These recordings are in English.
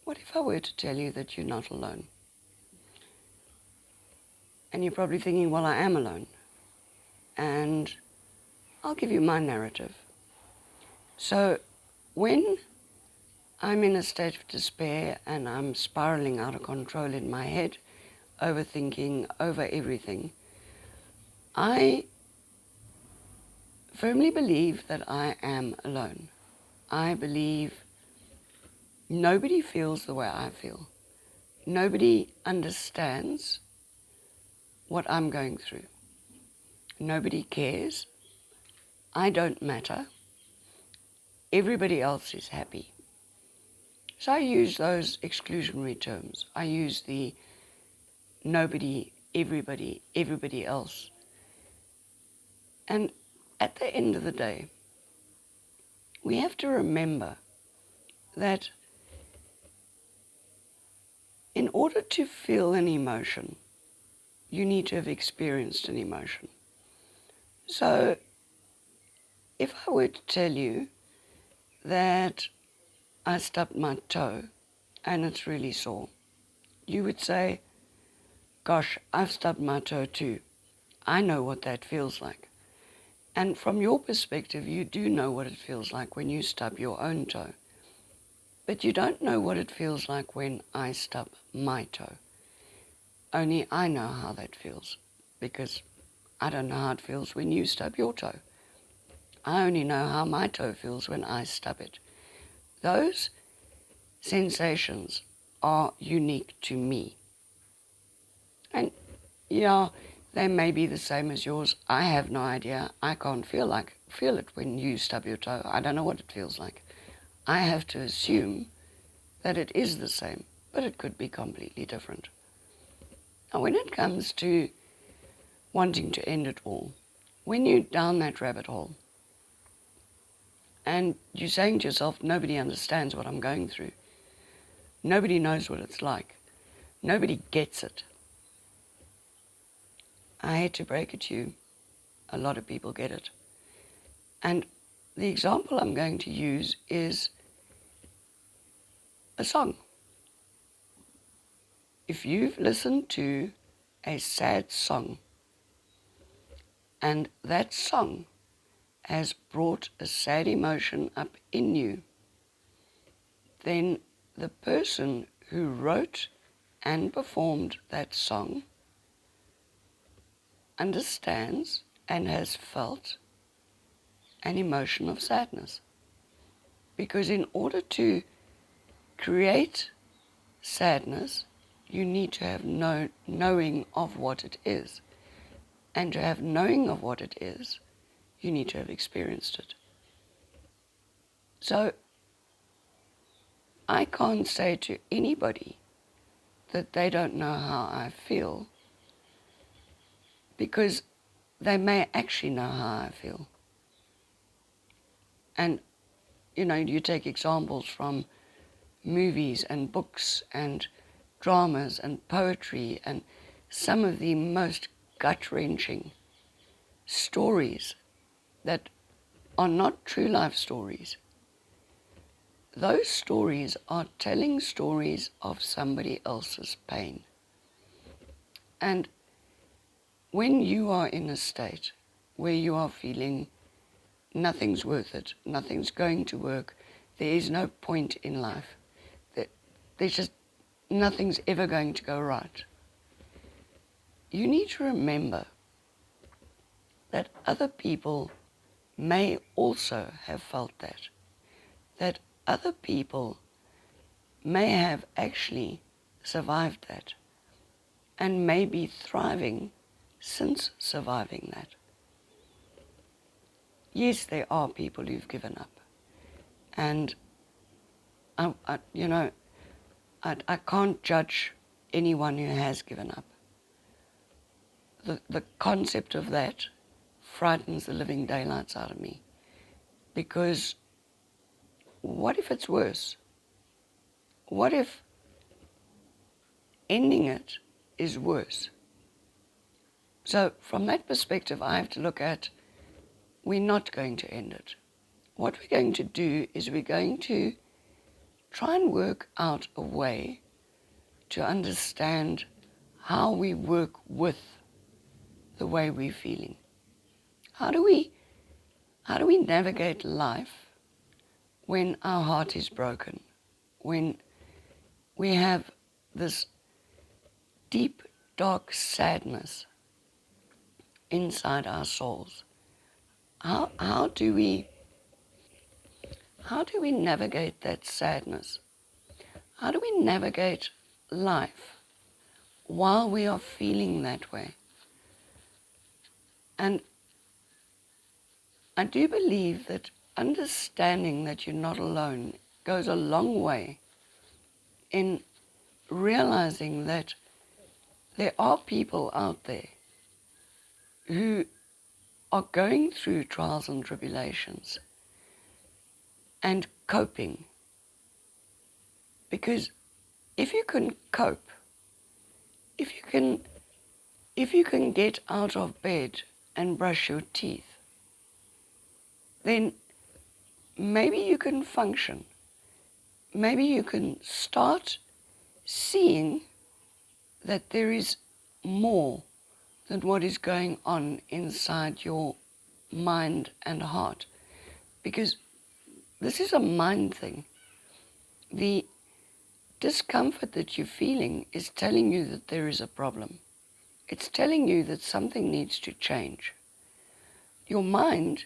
What if I were to tell you that you're not alone? And you're probably thinking, well, I am alone. And I'll give you my narrative. So when I'm in a state of despair and I'm spiraling out of control in my head, overthinking over everything, I firmly believe that I am alone. I believe nobody feels the way I feel. Nobody understands what I'm going through. Nobody cares. I don't matter. Everybody else is happy. So I use those exclusionary terms. I use the nobody, everybody else. And at the end of the day, we have to remember that in order to feel an emotion, you need to have experienced an emotion. So if I were to tell you that I stubbed my toe and it's really sore, you would say, gosh, I've stubbed my toe too. I know what that feels like. And from your perspective, you do know what it feels like when you stub your own toe. But you don't know what it feels like when I stub my toe. Only I know how that feels, because I don't know how it feels when you stub your toe. I only know how my toe feels when I stub it. Those sensations are unique to me. And yeah, they may be the same as yours. I have no idea. I can't feel it when you stub your toe. I don't know what it feels like. I have to assume that it is the same, but it could be completely different. Now, when it comes to wanting to end it all, when you're down that rabbit hole and you're saying to yourself, nobody understands what I'm going through, nobody knows what it's like, nobody gets it, I hate to break it to you, a lot of people get it. And the example I'm going to use is a song. If you've listened to a sad song and that song has brought a sad emotion up in you, then the person who wrote and performed that song understands and has felt an emotion of sadness. Because in order to create sadness, you need to have knowing of what it is. And to have knowing of what it is, you need to have experienced it. So I can't say to anybody that they don't know how I feel, because they may actually know how I feel. And, you take examples from movies and books and dramas and poetry and some of the most gut-wrenching stories that are not true life stories. Those stories are telling stories of somebody else's pain. And when you are in a state where you are feeling nothing's worth it, nothing's going to work, there is no point in life, there's just nothing's ever going to go right, you need to remember that other people may also have felt that other people may have actually survived that and may be thriving since surviving that. Yes, there are people who've given up, and I can't judge anyone who has given up. The concept of that frightens the living daylights out of me, because what if it's worse? What if ending it is worse? So from that perspective, I have to look at, we're not going to end it. What we're going to do is we're going to try and work out a way to understand how we work with the way we're feeling. How do we navigate life when our heart is broken, when we have this deep, dark sadness inside our souls? How do we navigate that sadness? How do we navigate life while we are feeling that way? And I do believe that understanding that you're not alone goes a long way in realizing that there are people out there who are going through trials and tribulations and coping. Because if you can cope, if you can get out of bed and brush your teeth, then maybe you can function. Maybe you can start seeing that there is more than what is going on inside your mind and heart. Because this is a mind thing. The discomfort that you're feeling is telling you that there is a problem. It's telling you that something needs to change. Your mind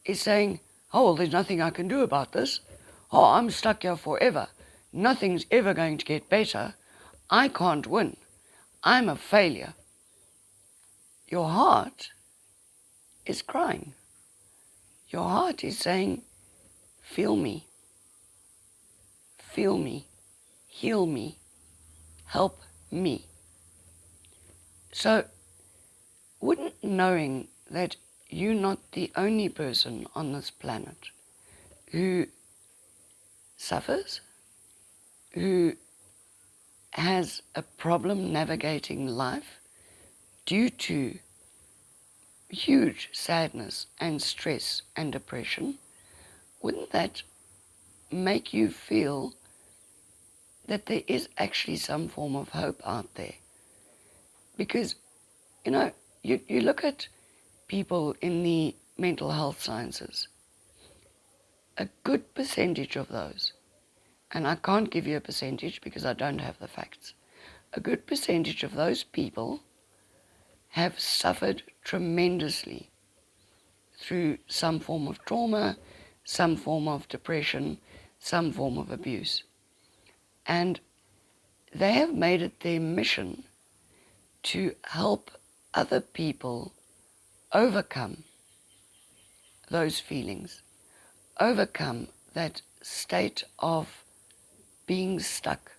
is saying, oh, well, there's nothing I can do about this. Oh, I'm stuck here forever. Nothing's ever going to get better. I can't win. I'm a failure. Your heart is crying. Your heart is saying, feel me, heal me, help me. So, wouldn't knowing that you're not the only person on this planet who suffers, who has a problem navigating life due to huge sadness and stress and depression, wouldn't that make you feel that there is actually some form of hope out there? Because, you look at people in the mental health sciences, a good percentage of those, and I can't give you a percentage because I don't have the facts, a good percentage of those people have suffered tremendously through some form of trauma, some form of depression, some form of abuse. And they have made it their mission to help other people overcome those feelings, overcome that state of being stuck,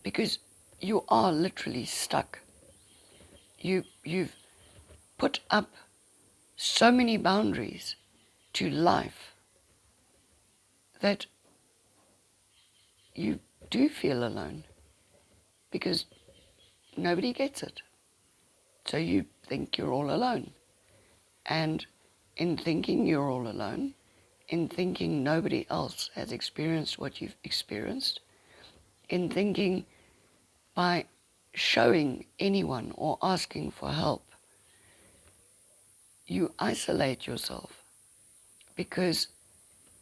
because you are literally stuck. You've put up so many boundaries to life that you do feel alone because nobody gets it. So you think you're all alone. And in thinking you're all alone, in thinking nobody else has experienced what you've experienced, in thinking by showing anyone or asking for help, you isolate yourself, because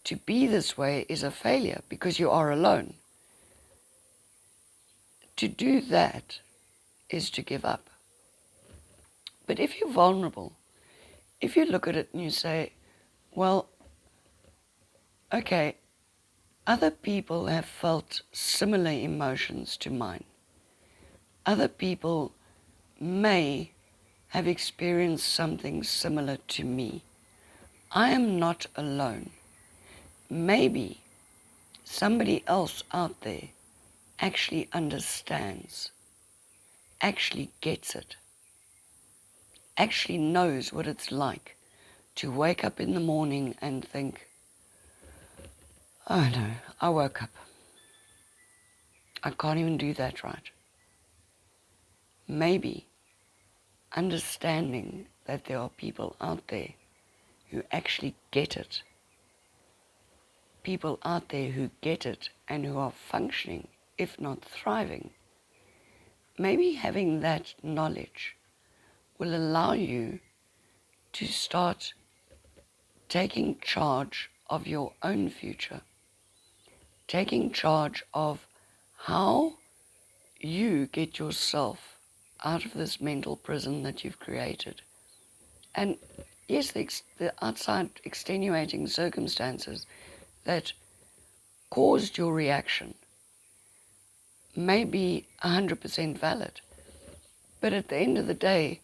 to be this way is a failure because you are alone. To do that is to give up. But if you're vulnerable, if you look at it and you say, well, okay, other people have felt similar emotions to mine. Other people may have experienced something similar to me. I am not alone. Maybe somebody else out there actually understands, actually gets it, actually knows what it's like to wake up in the morning and think, oh no, I woke up. I can't even do that right. Maybe understanding that there are people out there who actually get it, people out there who get it and who are functioning, if not thriving, maybe having that knowledge will allow you to start taking charge of your own future, taking charge of how you get yourself out of this mental prison that you've created. And yes, the outside extenuating circumstances that caused your reaction may be 100% valid. But at the end of the day,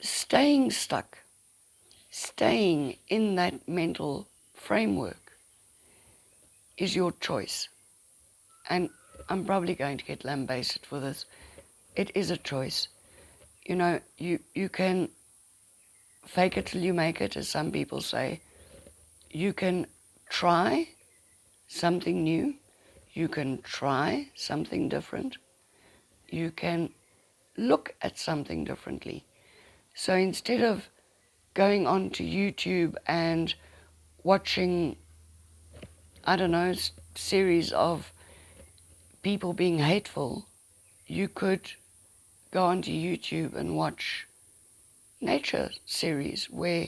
staying stuck, staying in that mental framework is your choice. And I'm probably going to get lambasted for this. It is a choice. You know, you can fake it till you make it, as some people say. You can try something new. You can try something different. You can look at something differently. So instead of going on to YouTube and watching, I don't know, series of people being hateful, you could go onto YouTube and watch nature series where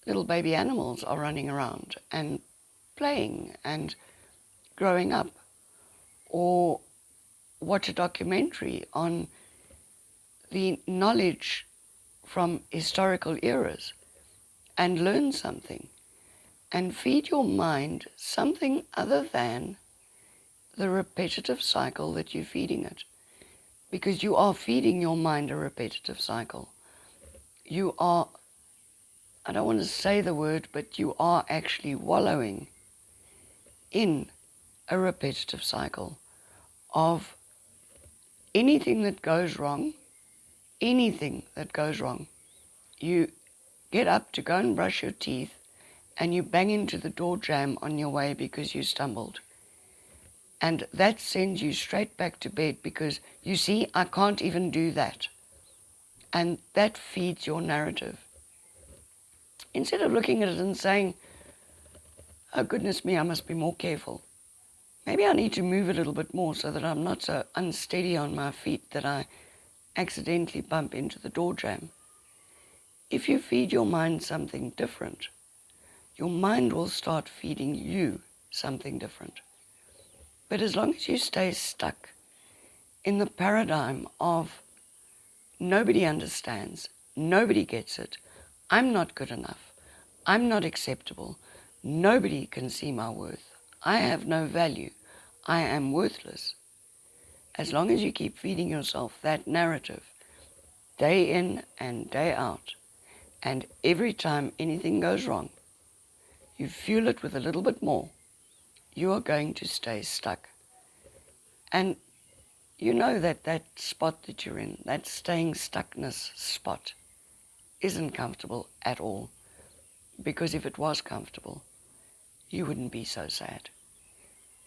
little baby animals are running around and playing and growing up, or watch a documentary on the knowledge from historical eras and learn something, and feed your mind something other than the repetitive cycle that you're feeding it. Because you are feeding your mind a repetitive cycle. You are, I don't want to say the word, but you are actually wallowing in a repetitive cycle of anything that goes wrong, you get up to go and brush your teeth and you bang into the door jamb on your way because you stumbled. And that sends you straight back to bed because, you see, I can't even do that. And that feeds your narrative. Instead of looking at it and saying, oh goodness me, I must be more careful. Maybe I need to move a little bit more so that I'm not so unsteady on my feet that I accidentally bump into the door jamb. If you feed your mind something different, your mind will start feeding you something different. But as long as you stay stuck in the paradigm of nobody understands, nobody gets it, I'm not good enough, I'm not acceptable, nobody can see my worth, I have no value, I am worthless. As long as you keep feeding yourself that narrative, day in and day out, and every time anything goes wrong, you fuel it with a little bit more, you are going to stay stuck. And you know that spot that you're in, that staying stuckness spot, isn't comfortable at all. Because if it was comfortable, you wouldn't be so sad.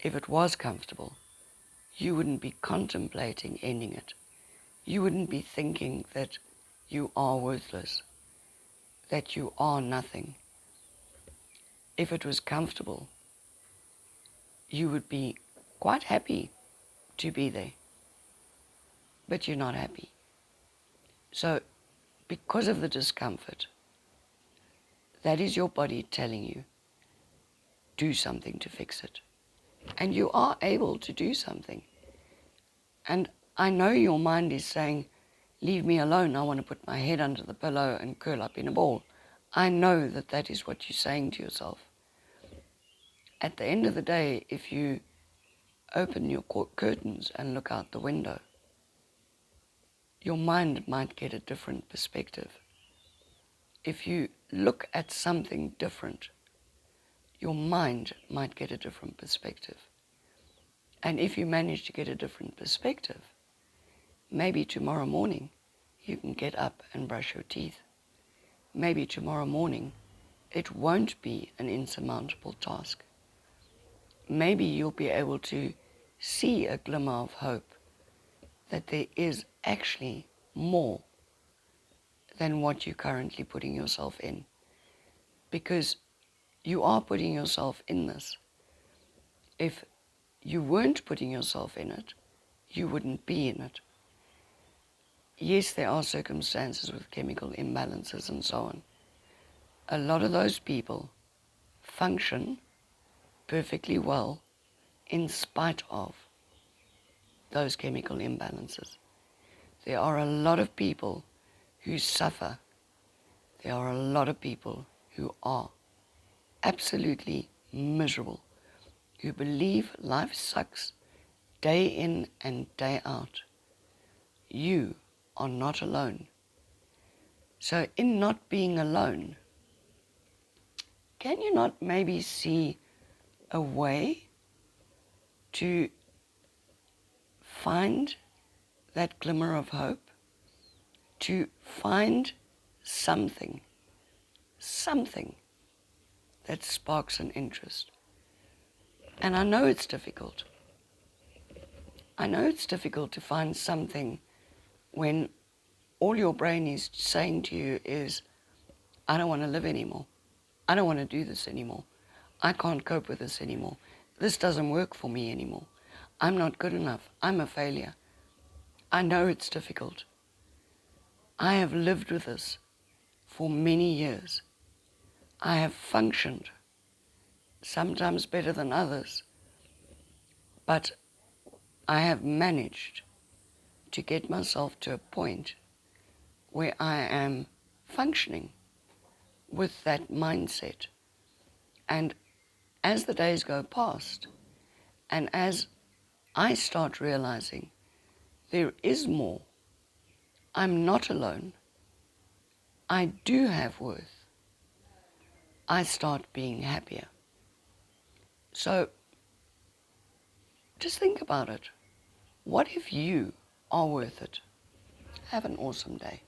If it was comfortable, you wouldn't be contemplating ending it. You wouldn't be thinking that you are worthless, that you are nothing. If it was comfortable, you would be quite happy to be there. But you're not happy. So, because of the discomfort, that is your body telling you, do something to fix it. And you are able to do something. And I know your mind is saying, leave me alone, I want to put my head under the pillow and curl up in a ball. I know that that is what you're saying to yourself. At the end of the day, if you open your curtains and look out the window, your mind might get a different perspective. If you look at something different, your mind might get a different perspective. And if you manage to get a different perspective, maybe tomorrow morning you can get up and brush your teeth. Maybe tomorrow morning it won't be an insurmountable task. Maybe you'll be able to see a glimmer of hope that there is actually more than what you're currently putting yourself in. Because you are putting yourself in this. If you weren't putting yourself in it, you wouldn't be in it. Yes, there are circumstances with chemical imbalances and so on. A lot of those people function perfectly well in spite of those chemical imbalances. There are a lot of people who suffer. There are a lot of people who are absolutely miserable, who believe life sucks day in and day out. You are not alone. So in not being alone, can you not maybe see a way to find that glimmer of hope, to find something that sparks an interest? And I know it's difficult. I know it's difficult to find something when all your brain is saying to you is, I don't want to live anymore. I don't want to do this anymore. I can't cope with this anymore. This doesn't work for me anymore. I'm not good enough. I'm a failure. I know it's difficult. I have lived with this for many years. I have functioned, sometimes better than others, but I have managed to get myself to a point where I am functioning with that mindset. And as the days go past, and as I start realizing there is more, I'm not alone, I do have worth, I start being happier. So just think about it. What if you are worth it? Have an awesome day.